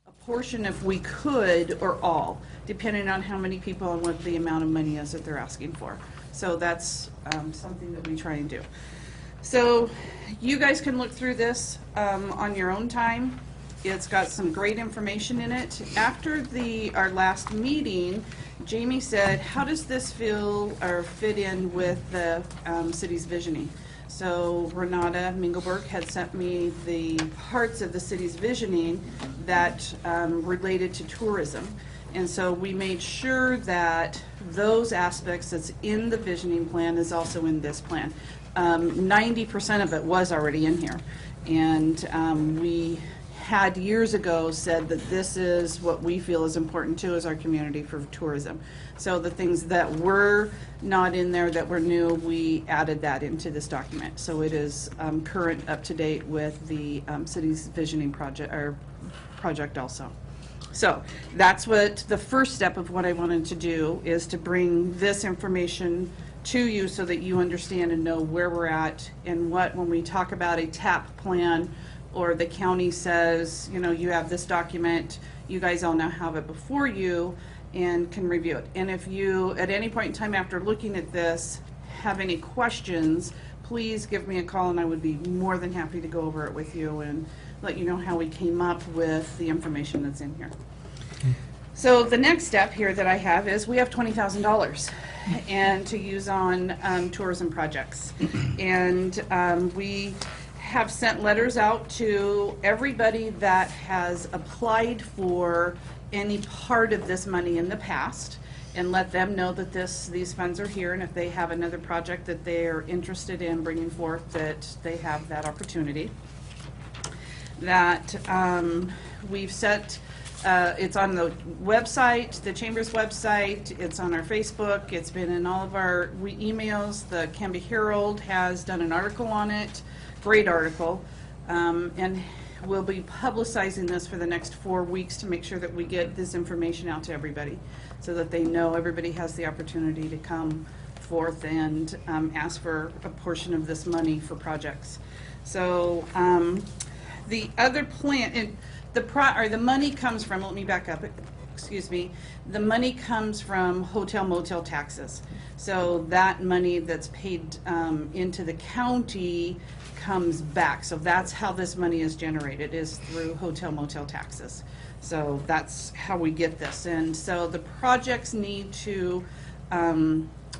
a portion if we could, or all, depending on how many people and what the amount of money is that they're asking for. So that's something that we try and do. So you guys can look through this on your own time. It's got some great information in it. After our last meeting, Jamie said, how does this feel or fit in with the city's visioning? So Renata Mingelberg had sent me the parts of the city's visioning that related to tourism. And so we made sure that those aspects that's in the visioning plan is also in this plan. 90% of it was already in here. And we had years ago said that this is what we feel is important too as our community for tourism. So the things that were not in there that were new, we added that into this document. So it is current, up to date with the city's visioning project also. So that's what the first step of what I wanted to do, is to bring this information to you so that you understand and know where we're at and what, when we talk about a TAP plan, or the county says, you know, you have this document, you guys all now have it before you and can review it. And if you, at any point in time after looking at this, have any questions, please give me a call and I would be more than happy to go over it with you and let you know how we came up with the information that's in here. So the next step here that I have is we have $20,000 and to use on tourism projects. And we have sent letters out to everybody that has applied for any part of this money in the past, and let them know that these funds are here, and if they have another project that they are interested in bringing forth, that they have that opportunity. That we've set, it's on the website, the Chamber's website, it's on our Facebook, it's been in all of our emails. The Canby Herald has done an article on it. Great article, and we'll be publicizing this for the next 4 weeks to make sure that we get this information out to everybody so that they know everybody has the opportunity to come forth and ask for a portion of this money for projects. So the other plan, the money comes from, let me back up, excuse me, the money comes from hotel motel taxes. So that money that's paid into the county comes back. So that's how this money is generated, is through hotel motel taxes. So that's how we get this. And so the projects need to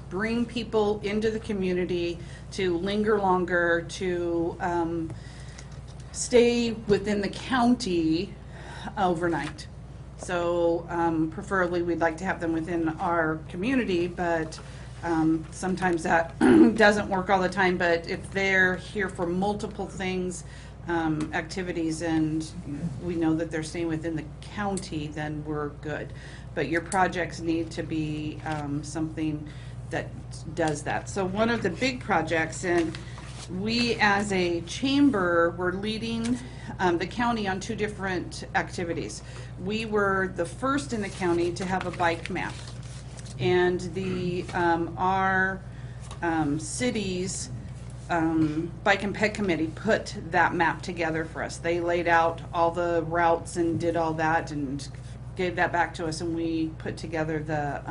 bring people into the community, to linger longer, to stay within the county overnight. So preferably we'd like to have them within our community, but sometimes that doesn't work all the time. But if they're here for multiple things, activities, and we know that they're staying within the county, then we're good. But your projects need to be something that does that. So one of the big projects, and we as a chamber were leading the county on 2 different activities. We were the first in the county to have a bike map. And the our city's Bike and Ped Committee put that map together for us. They laid out all the routes and did all that and gave that back to us, and we put together the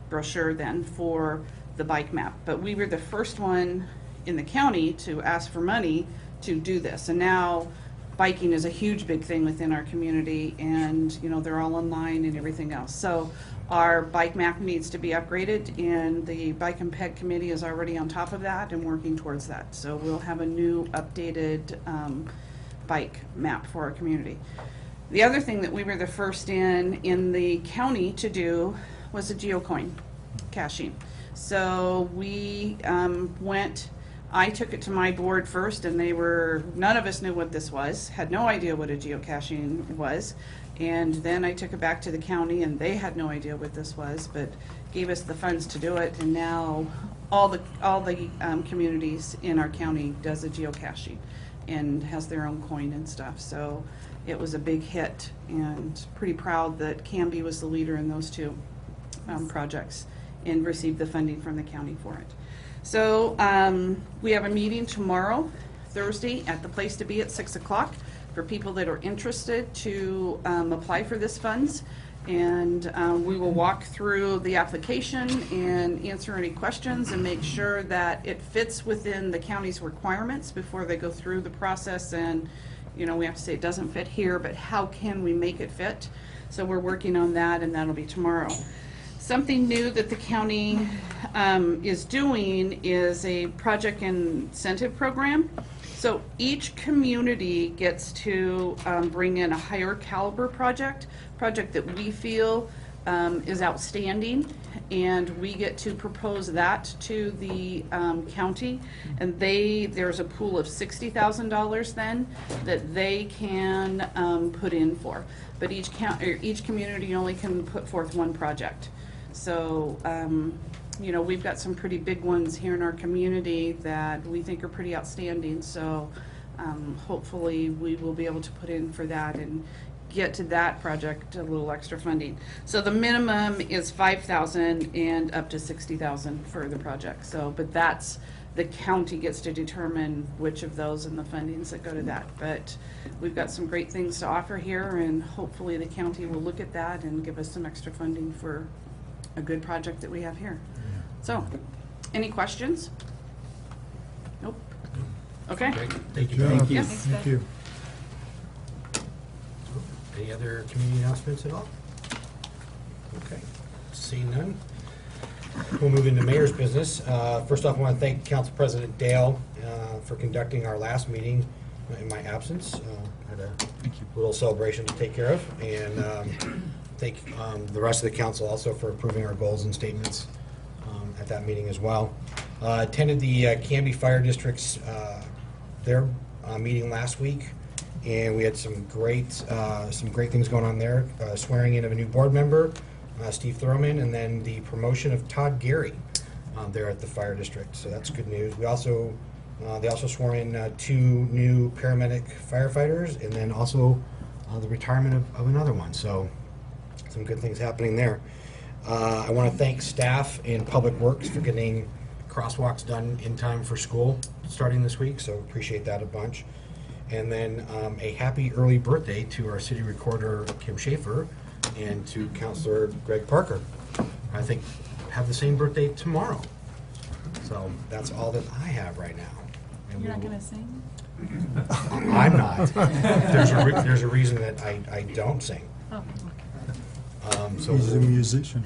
brochure then for the bike map. But we were the first one in the county to ask for money to do this. And now biking is a huge big thing within our community, and you know, they're all online and everything else. So our bike map needs to be upgraded, and the Bike and Ped Committee is already on top of that and working towards that. So we'll have a new updated bike map for our community. The other thing that we were the first in the county to do was a geocoin caching. So we I took it to my board first, and none of us knew what this was, had no idea what a geocaching was. And then I took it back to the county, and they had no idea what this was, but gave us the funds to do it. And now all the communities in our county does a geocaching and has their own coin and stuff. So it was a big hit, and pretty proud that Canby was the leader in those 2 projects and received the funding from the county for it. So we have a meeting tomorrow, Thursday, at the place to be at 6 o'clock for people that are interested to apply for this funds. And we will walk through the application and answer any questions and make sure that it fits within the county's requirements before they go through the process. And, you know, we have to say it doesn't fit here, but how can we make it fit? So we're working on that, and that'll be tomorrow. Something new that the county is doing is a project incentive program. So each community gets to bring in a higher caliber project that we feel is outstanding, and we get to propose that to the county, and there's a pool of $60,000 then that they can put in for. But each community only can put forth one project. So, you know, we've got some pretty big ones here in our community that we think are pretty outstanding. So, hopefully we will be able to put in for that and get to that project a little extra funding. So the minimum is $5,000 and up to $60,000 for the project. So, but that's, the county gets to determine which of those and the fundings that go to that. But we've got some great things to offer here, and hopefully the county will look at that and give us some extra funding for a good project that we have here. So, any questions? Nope. Okay. Great. Thank you. Thank you. Yeah. Thank you. Any other community announcements at all? Okay, seeing none. We'll move into mayor's business. First off, I want to thank Council President Dale for conducting our last meeting in my absence. Had a little celebration to take care of, and thank the rest of the council also for approving our goals and statements at that meeting as well. Attended the Canby Fire District's their meeting last week, and we had some great things going on there. Swearing in of a new board member, Steve Thurman, and then the promotion of Todd Gary there at the fire district. So that's good news. We also they also swore in 2 new paramedic firefighters, and then also the retirement of another one. So some good things happening there. I want to thank staff in Public Works for getting crosswalks done in time for school starting this week, so appreciate that a bunch. And then a happy early birthday to our city recorder, Kim Schaefer, and to Councilor Greg Parker. I think have the same birthday tomorrow. So that's all that I have right now. And You're not going to sing? I'm not. There's a reason that I don't sing. Oh, okay. So He's a musician.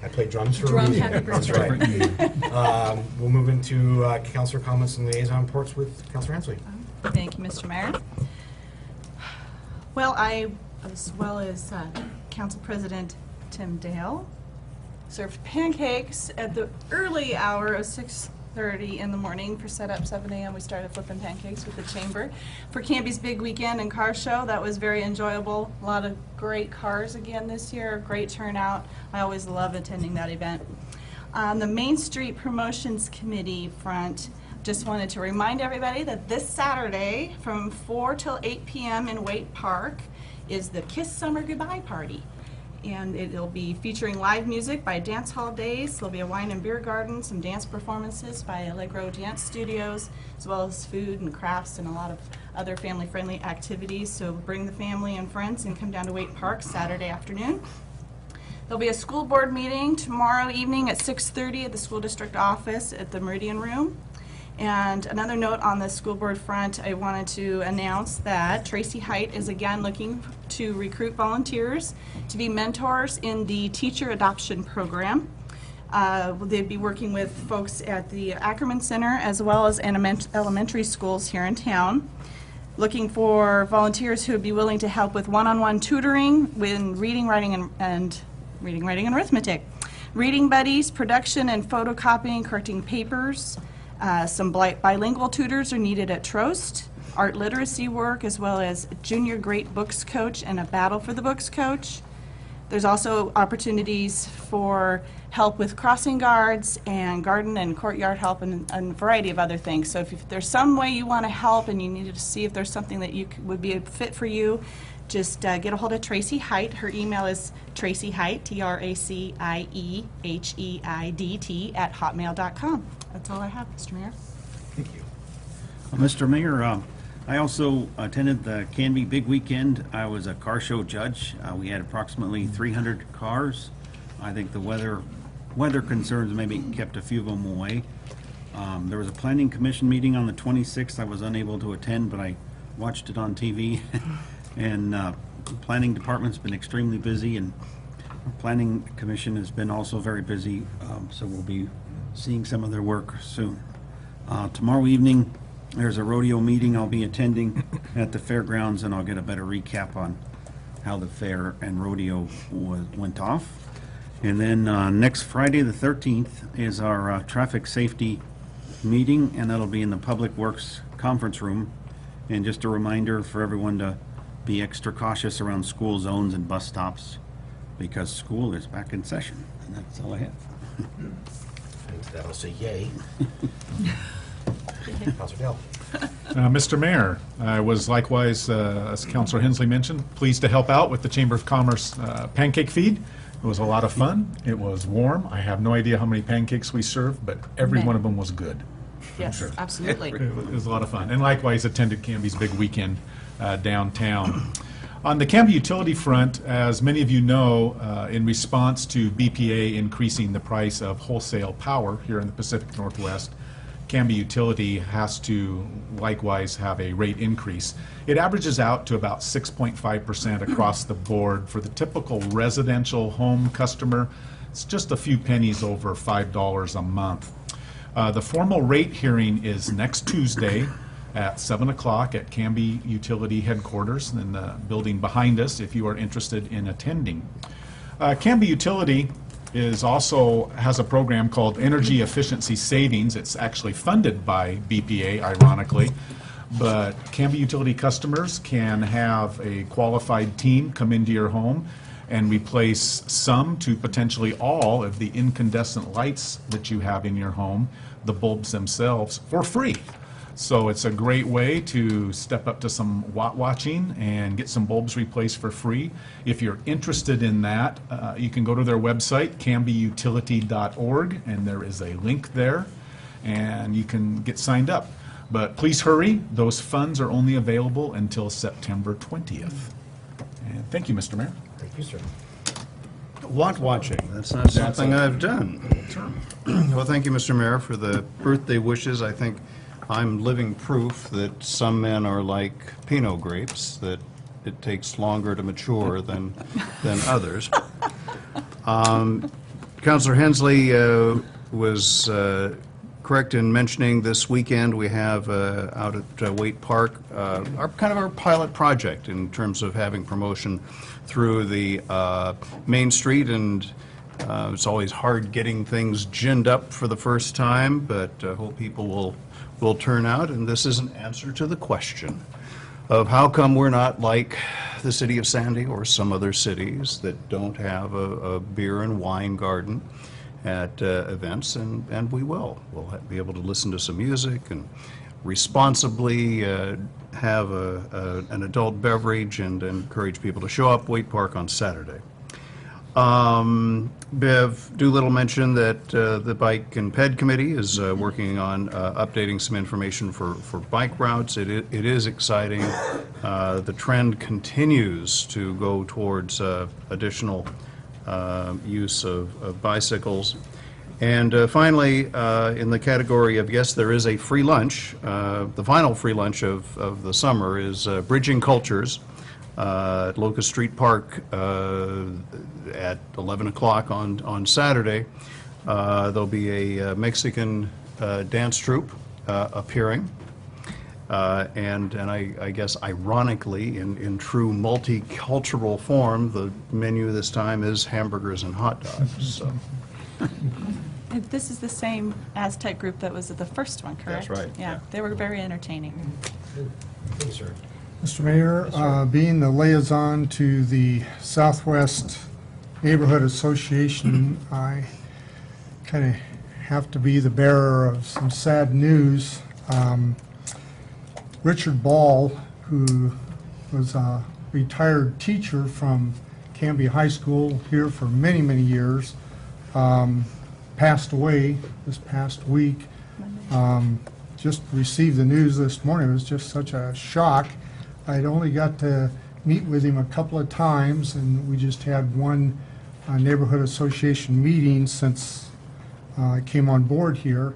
I play drums for Drum a reason. happy That's birthday. right. We'll move into councilor comments and liaison reports with Councilor Hensley. Thank you, Mr. Mayor. Well, I, as well as Council President Tim Dale, served pancakes at the early hour of 6:30 in the morning for setup. 7 a.m. we started flipping pancakes with the chamber for Canby's big weekend and car show. That was very enjoyable. A lot of great cars again this year, great turnout. I always love attending that event. On the Main Street Promotions Committee front, just wanted to remind everybody that this Saturday from 4 till 8 p.m. in Waite Park is the Kiss Summer Goodbye Party. And it'll be featuring live music by Dance Hall Days. There'll be a wine and beer garden, some dance performances by Allegro Dance Studios, as well as food and crafts and a lot of other family-friendly activities. So bring the family and friends and come down to Waite Park Saturday afternoon. There'll be a school board meeting tomorrow evening at 6:30 at the school district office at the Meridian Room. And another note on the school board front, I wanted to announce that Tracy Height is again looking to recruit volunteers to be mentors in the teacher adoption program. They'd be working with folks at the Ackerman Center as well as elementary schools here in town. Looking for volunteers who would be willing to help with one-on-one tutoring in reading, writing, and arithmetic. Reading buddies, production and photocopying, correcting papers. Some bilingual tutors are needed at Trost, art literacy work, as well as junior great books coach and a battle for the books coach. There's also opportunities for help with crossing guards and garden and courtyard help and a variety of other things. So if there's some way you want to help and you need to see if there's something that would be a fit for you, just get a hold of Tracy Height. Her email is tracyheidt, TRACIEHEIDT @hotmail.com. That's all I have, Mr. Mayor. Thank you. Mr. Mayor, I also attended the Canby Big Weekend. I was a car show judge. We had approximately 300 cars. I think the weather concerns maybe kept a few of them away. There was a planning commission meeting on the 26th. I was unable to attend, but I watched it on TV. And the planning department's been extremely busy, and our planning commission has been also very busy. So we'll be seeing some of their work soon. Tomorrow evening, there's a rodeo meeting I'll be attending at the fairgrounds, and I'll get a better recap on how the fair and rodeo went off. And then next Friday, the 13th, is our traffic safety meeting, and that'll be in the Public Works Conference Room. And just a reminder for everyone to be extra cautious around school zones and bus stops, because school is back in session. And that's all I have. Thanks, that'll say yay. Councilor Dell. Mr. Mayor, I was likewise, as Councilor Hensley mentioned, pleased to help out with the Chamber of Commerce pancake feed. It was a lot of fun. It was warm. I have no idea how many pancakes we served, but every Many. one of them was good. Yes, Sure. absolutely. It was a lot of fun. And likewise attended Canby's Big Weekend downtown. On the Canby utility front, as many of you know, in response to BPA increasing the price of wholesale power here in the Pacific Northwest, Canby Utility has to likewise have a rate increase. It averages out to about 6.5% across the board. For the typical residential home customer, it's just a few pennies over $5 a month. The formal rate hearing is next Tuesday at 7 o'clock at Canby Utility headquarters in the building behind us if you are interested in attending. Canby Utility has a program called Energy Efficiency Savings. It's actually funded by BPA, ironically, but Canby Utility customers can have a qualified team come into your home and replace some to potentially all of the incandescent lights that you have in your home, the bulbs themselves, for free. So it's a great way to step up to some watt watching and get some bulbs replaced for free. If you're interested in that, you can go to their website, canbyutility.org, and there is a link there, and you can get signed up. But please hurry. Those funds are only available until September 20th. And thank you, Mr. Mayor. Thank you, sir. Want watching, that's not something I've done. Well, thank you, Mr. Mayor, for the birthday wishes. I think I'm living proof that some men are like Pinot grapes, that it takes longer to mature than others. Councilor Hensley was correct in mentioning this weekend we have out at Waite Park our pilot project in terms of having promotion through the Main Street, and it's always hard getting things ginned up for the first time, but hope people will turn out. And this is an answer to the question of how come we're not like the city of Sandy or some other cities that don't have a beer and wine garden at events, and we will. We'll be able to listen to some music and responsibly have an adult beverage and encourage people to show up Waite Park on Saturday. Bev Doolittle mentioned that the Bike and Ped Committee is working on updating some information for bike routes. It is exciting. The trend continues to go towards additional use of bicycles. And finally, in the category of yes, there is a free lunch. The final free lunch of the summer is Bridging Cultures at Locust Street Park at 11 o'clock on Saturday. There'll be a Mexican dance troupe appearing. And I guess ironically, in true multicultural form, the menu this time is hamburgers and hot dogs. So. And this is the same Aztec group that was at the first one, correct? That's right, Yeah, yeah. they were very entertaining. Thank you, sir. Mr. Mayor, being the liaison to the Southwest Neighborhood Association, I kind of have to be the bearer of some sad news. Richard Ball, who was a retired teacher from Canby High School here for many, many years, passed away this past week. just received the news this morning. It was just such a shock. I'd only got to meet with him a couple of times, and we just had one neighborhood association meeting since I came on board here,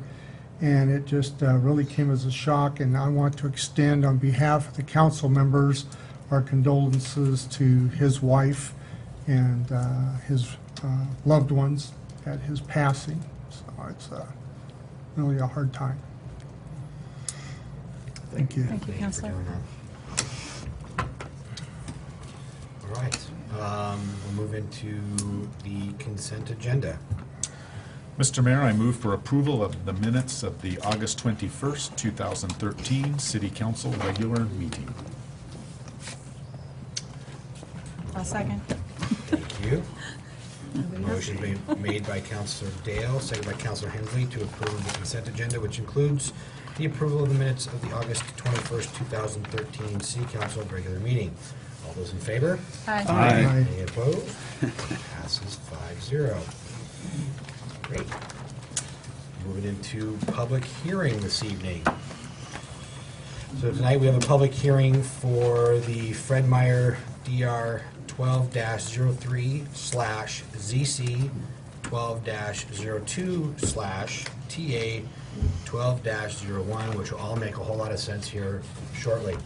and it just really came as a shock, and I want to extend on behalf of the council members our condolences to his wife and his loved ones at his passing. So it's really a hard time. Thank you. Thank you, Counselor. All right, we'll move into the consent agenda. Mr. Mayor, I move for approval of the minutes of the August 21st, 2013 City Council regular meeting. I'll second. Thank you. Motion made by Councilor Dale, seconded by Councilor Hensley to approve the consent agenda, which includes the approval of the minutes of the August 21st, 2013 City Council regular meeting. All those in favor? Aye. Aye. Any opposed? Passes 5-0. Great. Moving into public hearing this evening. So tonight we have a public hearing for the Fred Meyer DR 12-03/ZC 12-02/TA 12-01, which will all make a whole lot of sense here shortly.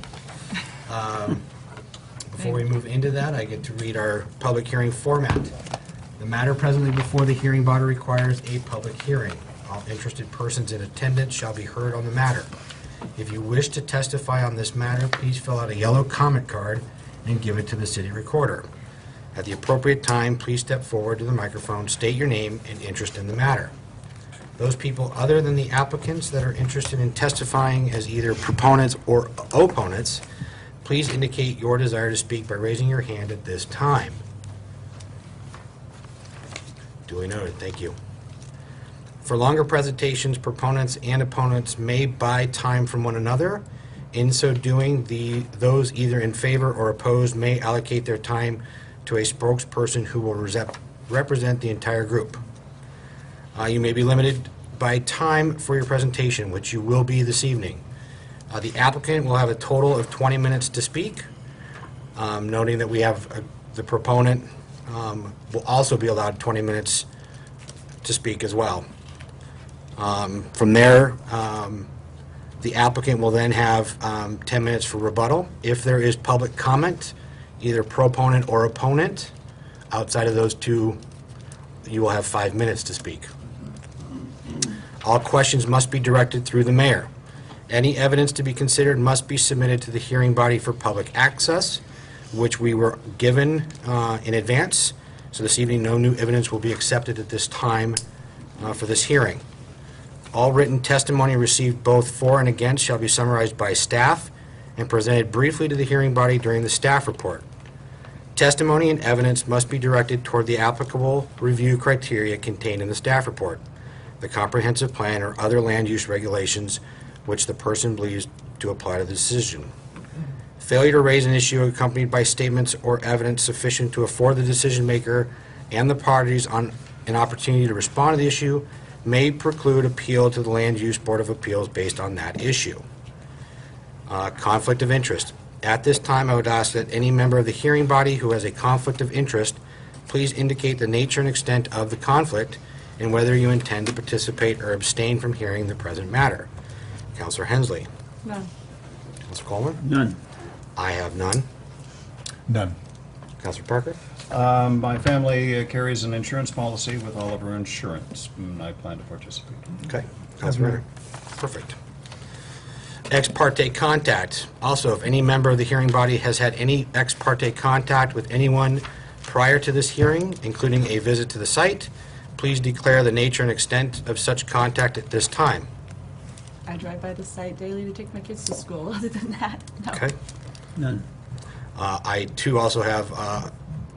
Before we move into that, I get to read our public hearing format. The matter presently before the hearing body requires a public hearing. All interested persons in attendance shall be heard on the matter. If you wish to testify on this matter, please fill out a yellow comment card and give it to the city recorder. At the appropriate time, please step forward to the microphone, state your name and interest in the matter. Those people other than the applicants that are interested in testifying as either proponents or opponents, please indicate your desire to speak by raising your hand at this time. Duly noted, thank you. For longer presentations, proponents and opponents may buy time from one another. In so doing, those either in favor or opposed may allocate their time to a spokesperson who will represent the entire group. You may be limited by time for your presentation, which you will be this evening. The applicant will have a total of 20 minutes to speak, noting that we have the proponent will also be allowed 20 minutes to speak as well. From there, the applicant will then have 10 minutes for rebuttal. If there is public comment, either proponent or opponent, outside of those two, you will have 5 minutes to speak. All questions must be directed through the mayor. Any evidence to be considered must be submitted to the hearing body for public access, which we were given in advance. So this evening, no new evidence will be accepted at this time for this hearing. All written testimony received both for and against shall be summarized by staff and presented briefly to the hearing body during the staff report. Testimony and evidence must be directed toward the applicable review criteria contained in the staff report, the comprehensive plan or other land use regulations which the person believes to apply to the decision. Failure to raise an issue accompanied by statements or evidence sufficient to afford the decision maker and the parties on an opportunity to respond to the issue may preclude appeal to the Land Use Board of Appeals based on that issue. Conflict of interest. At this time, I would ask that any member of the hearing body who has a conflict of interest please indicate the nature and extent of the conflict and whether you intend to participate or abstain from hearing the present matter. Councilor Hensley. None. Councilor Coleman. None. I have none. None. Councilor Parker. My family carries an insurance policy with all of our insurance, and I plan to participate. Okay. Councilor Renner. Perfect. Ex parte contact. Also, if any member of the hearing body has had any ex parte contact with anyone prior to this hearing, including a visit to the site, please declare the nature and extent of such contact at this time. I drive by the site daily to take my kids to school. Other than that, no. Okay. None. I, too, also have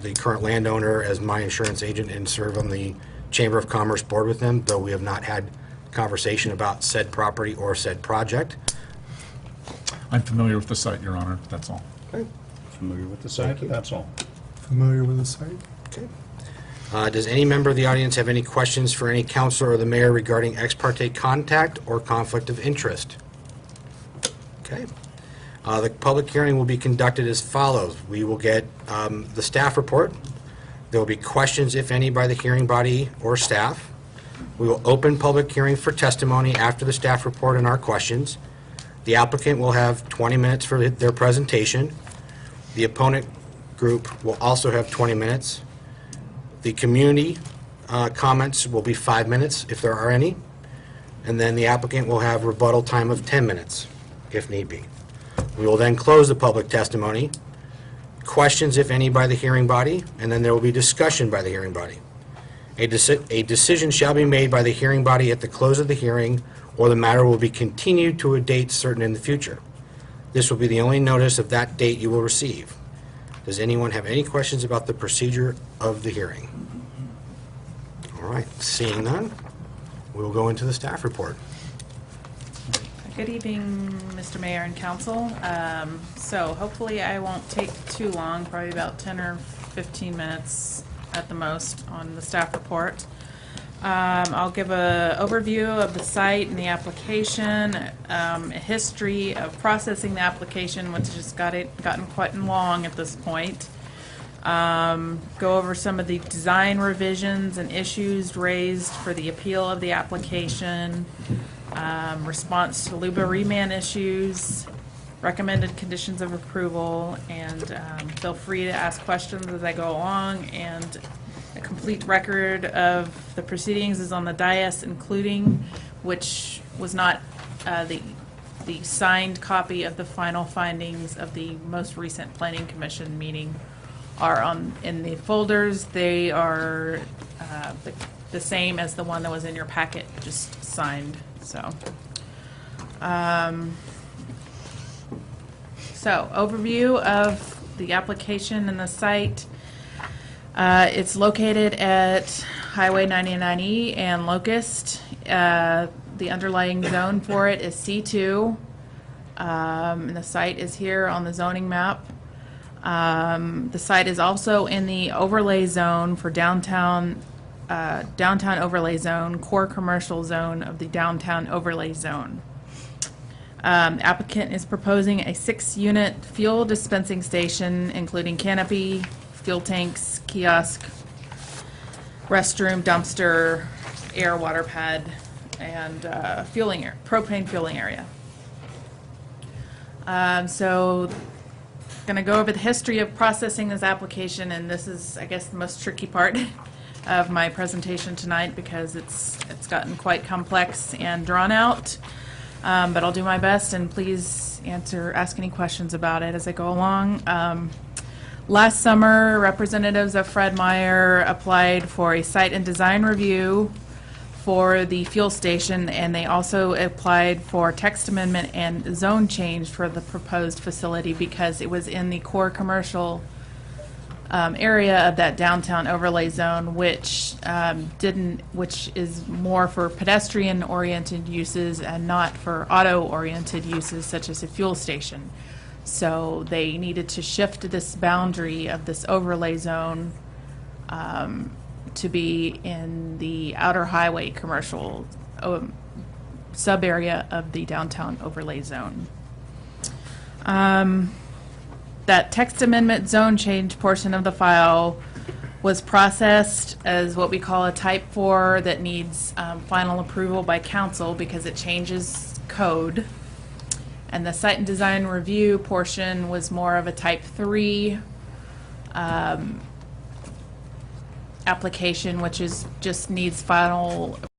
the current landowner as my insurance agent and serve on the Chamber of Commerce board with them, though we have not had conversation about said property or said project. I'm familiar with the site, Your Honor, that's all. Okay. Familiar with the site, that's all. Familiar with the site? Okay. Does any member of the audience have any questions for any counselor or the mayor regarding ex parte contact or conflict of interest? Okay. The public hearing will be conducted as follows. We will get the staff report. There will be questions, if any, by the hearing body or staff. We will open public hearing for testimony after the staff report and our questions. The applicant will have 20 minutes for their presentation. The opponent group will also have 20 minutes. The community comments will be 5 minutes, if there are any. And then the applicant will have rebuttal time of 10 minutes, if need be. We will then close the public testimony, questions, if any, by the hearing body, and then there will be discussion by the hearing body. A decision shall be made by the hearing body at the close of the hearing, or the matter will be continued to a date certain in the future. This will be the only notice of that date you will receive. Does anyone have any questions about the procedure of the hearing? All right, seeing none, we will go into the staff report. Good evening, Mr. Mayor and Council. So hopefully I won't take too long, probably about 10 or 15 minutes at the most on the staff report. I'll give an overview of the site and the application, a history of processing the application, which has gotten quite long at this point. Go over some of the design revisions and issues raised for the appeal of the application, response to LUBA remand issues, recommended conditions of approval, and feel free to ask questions as I go along. And a complete record of the proceedings is on the dais, including, which was not the signed copy of the final findings of the most recent Planning Commission meeting are in the folders. They are the same as the one that was in your packet, just signed. So overview of the application and the site. It's located at Highway 99E and Locust. The underlying zone for it is C2. And the site is here on the zoning map. The site is also in the overlay zone for downtown overlay zone, core commercial zone of the downtown overlay zone. Applicant is proposing a 6-unit fuel dispensing station, including canopy, fuel tanks, kiosk, restroom, dumpster, air water pad, and propane fueling area. So going to go over the history of processing this application, and this is, I guess, the most tricky part of my presentation tonight because it's gotten quite complex and drawn out. But I'll do my best, and please ask any questions about it as I go along. Last summer, representatives of Fred Meyer applied for a site and design review for the fuel station, and they also applied for text amendment and zone change for the proposed facility because it was in the core commercial area of that downtown overlay zone, which is more for pedestrian-oriented uses and not for auto-oriented uses such as a fuel station. So they needed to shift this boundary of this overlay zone to be in the outer highway commercial sub-area of the downtown overlay zone. That text amendment zone change portion of the file was processed as what we call a type 4 that needs final approval by council because it changes code. And the site and design review portion was more of a type 3 application, which just needs final